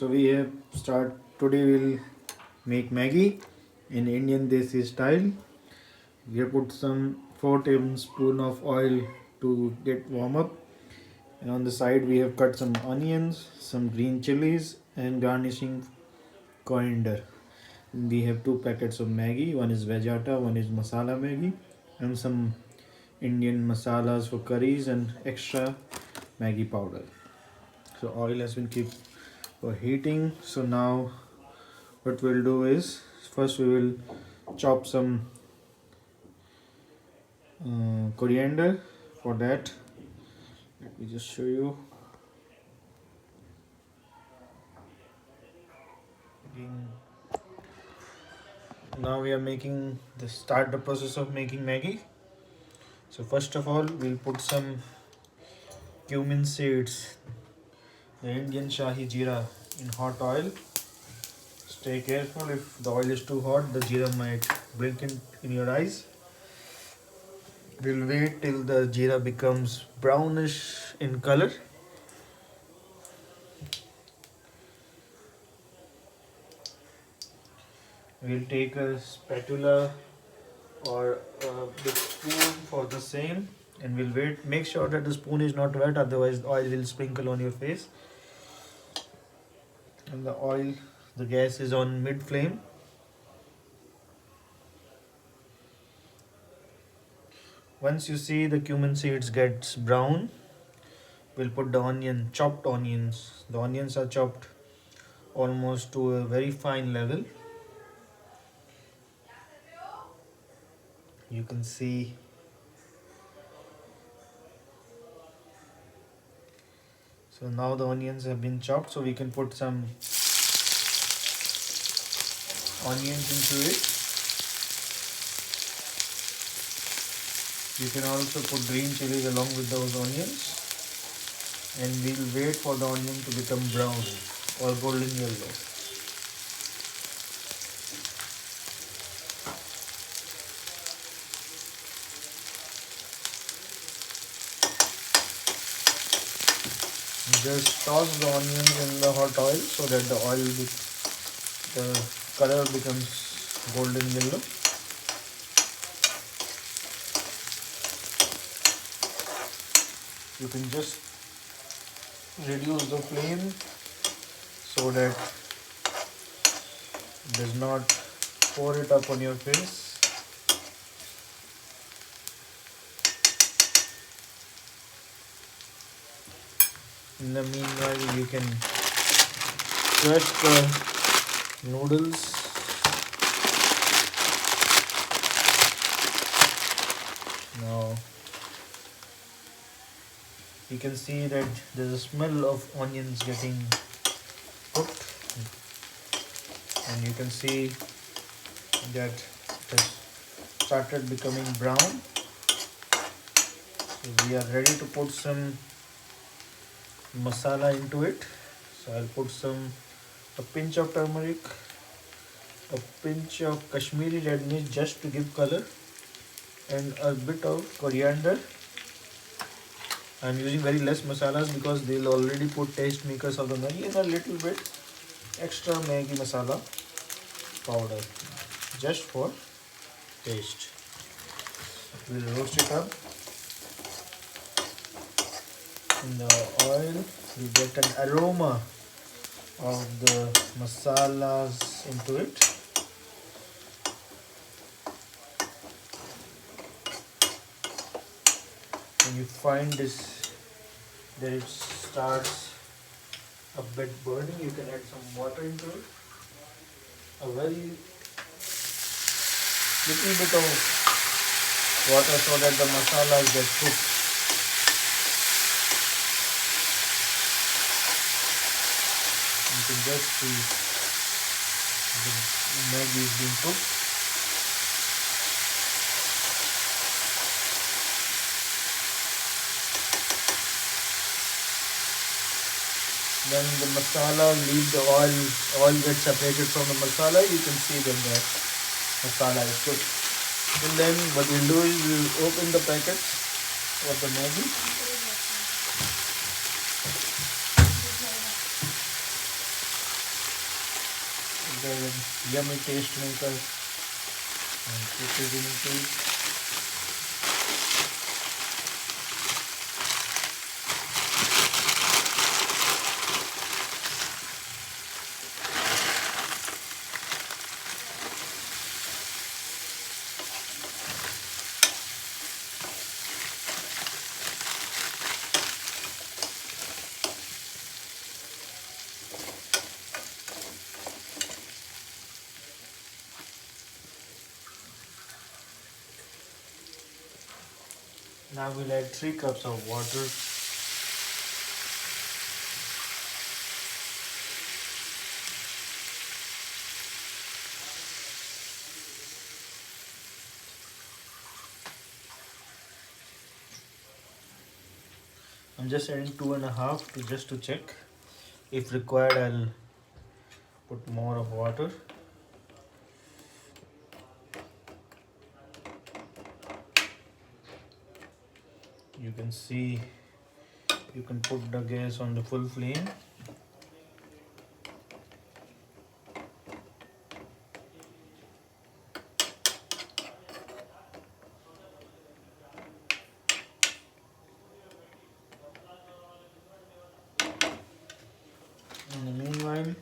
So we have start today. We'll make Maggie in Indian Desi style. We have put some 4 tablespoon of oil to get warm up, and on the side we have cut some onions, some green chilies, and garnishing coriander. We have 2 packets of Maggie. One is Vegeta, one is masala Maggie, and some Indian masalas for curries and extra Maggie powder. So oil has been kept for heating. So now what we'll do is first we will chop some coriander. For that, let me just show you. Now we are making the process of making Maggie. So first of all we'll put some cumin seeds, the Indian Shahi Jeera, in hot oil. Stay careful, if the oil is too hot the jeera might blink in your eyes. We'll wait till the jeera becomes brownish in color. We'll take a spatula or a big spoon for the same, and we'll wait. Make sure that the spoon is not wet, otherwise the oil will sprinkle on your face. And the gas is on mid flame. Once you see the cumin seeds gets brown, we'll put the chopped onions. The onions are chopped almost to a very fine level. You can see so now the onions have been chopped, so we can put some onions into it. You can also put green chilies along with those onions, and we'll wait for the onion to become brown or golden yellow. Just toss the onions in the hot oil so that the color becomes golden yellow. You can just reduce the flame so that it does not pour it up on your face. In the meanwhile, you can crush the noodles. Now you can see that there's a smell of onions getting cooked, and you can see that it has started becoming brown. So we are ready to put some masala into it. So I'll put a pinch of turmeric, a pinch of Kashmiri red miर्च just to give color, and a bit of coriander. I'm using very less masalas because they'll already put taste makers of the Maggi, and a little bit extra Maggi masala powder just for taste. We'll roast it up in the oil. We get an aroma of the masalas into it. When you find that it starts a bit burning, you can add some water into it. A very little bit of water so that the masalas get cooked. You can just see the Maggi is being cooked. When the masala leaves the oil gets separated from the masala, you can see that the masala is cooked. And then what we'll do is we'll open the packets of the Maggi. the yummy taste maker and put it into it. Now we'll add 3 cups of water. I'm just adding 2.5 to check. If required, I'll put more of water. You can see you can put the gas on the full flame. In the meanwhile,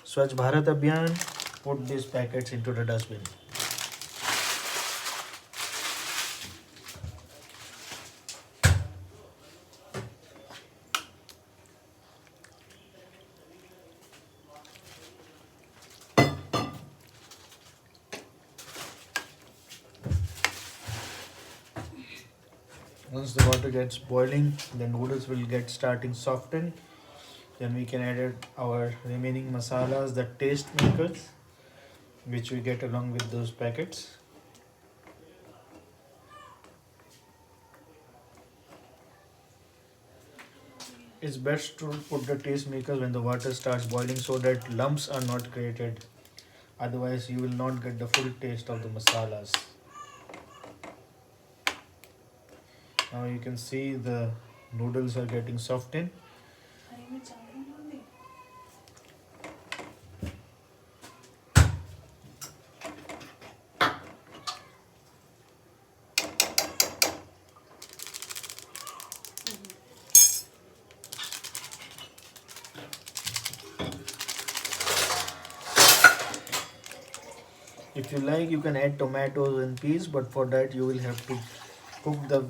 Swachh Bharat Abhiyan put these packets into the dustbin. Once the water gets boiling, the noodles will get starting soften. Then we can add our remaining masalas, the taste makers, which we get along with those packets. It's best to put the taste makers when the water starts boiling so that lumps are not created. Otherwise, you will not get the full taste of the masalas. Now you can see the noodles are getting softened. If you like, you can add tomatoes and peas, but for that you will have to cook the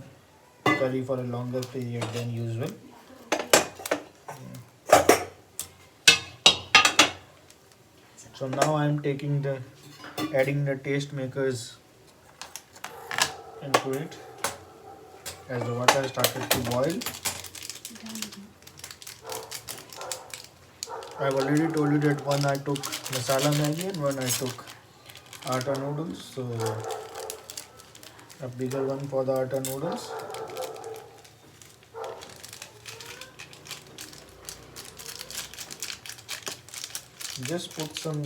curry for a longer period than usual. So now I am adding the taste makers into it as the water has started to boil. I've already told you that one I took masala Maggi and one I took atta noodles. So a bigger one for the atta noodles. Just put some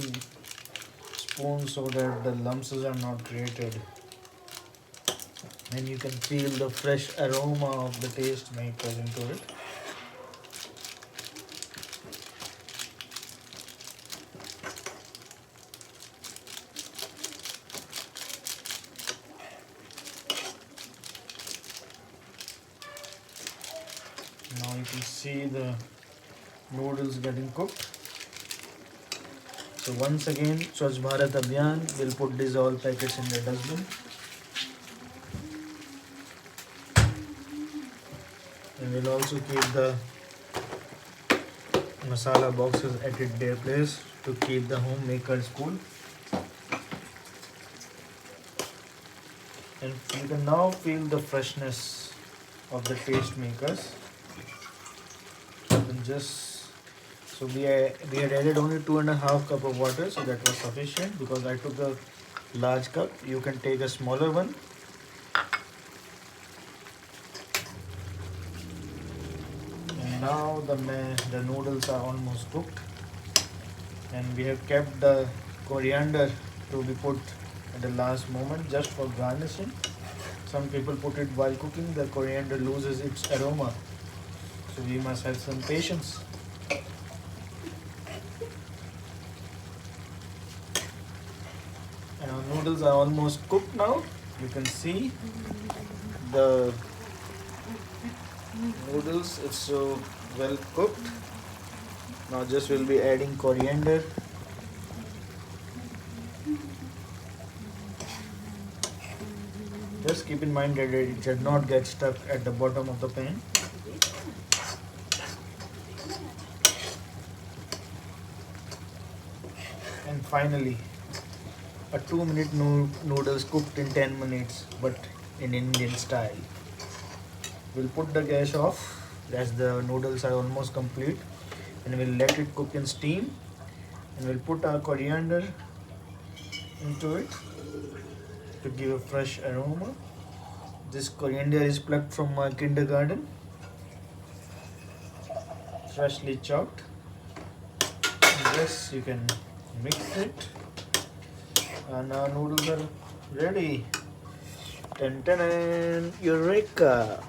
spoons so that the lumps are not created. And you can feel the fresh aroma of the taste makers into it. Now you can see the noodles getting cooked. So once again, Swachh Bharat Abhiyan will put these all packets in the dustbin. And we'll also keep the masala boxes at their place to keep the homemakers cool. And you can now feel the freshness of the taste makers. And so we had added only 2.5 cup of water, so that was sufficient because I took a large cup. You can take a smaller one. And now the noodles are almost cooked, and we have kept the coriander to be put at the last moment just for garnishing. Some people put it while cooking. The coriander loses its aroma, so we must have some patience. And our noodles are almost cooked now. You can see the noodles, it's so well cooked. Now just we'll be adding coriander. Just keep in mind that it should not get stuck at the bottom of the pan. And finally, a 2-minute noodles cooked in 10 minutes, but in Indian style. We'll put the gas off as the noodles are almost complete, and we'll let it cook in steam. And we'll put our coriander into it to give a fresh aroma. This coriander is plucked from my kindergarten, freshly chopped. And this you can mix it, and our noodles are ready. Tan tan, eureka!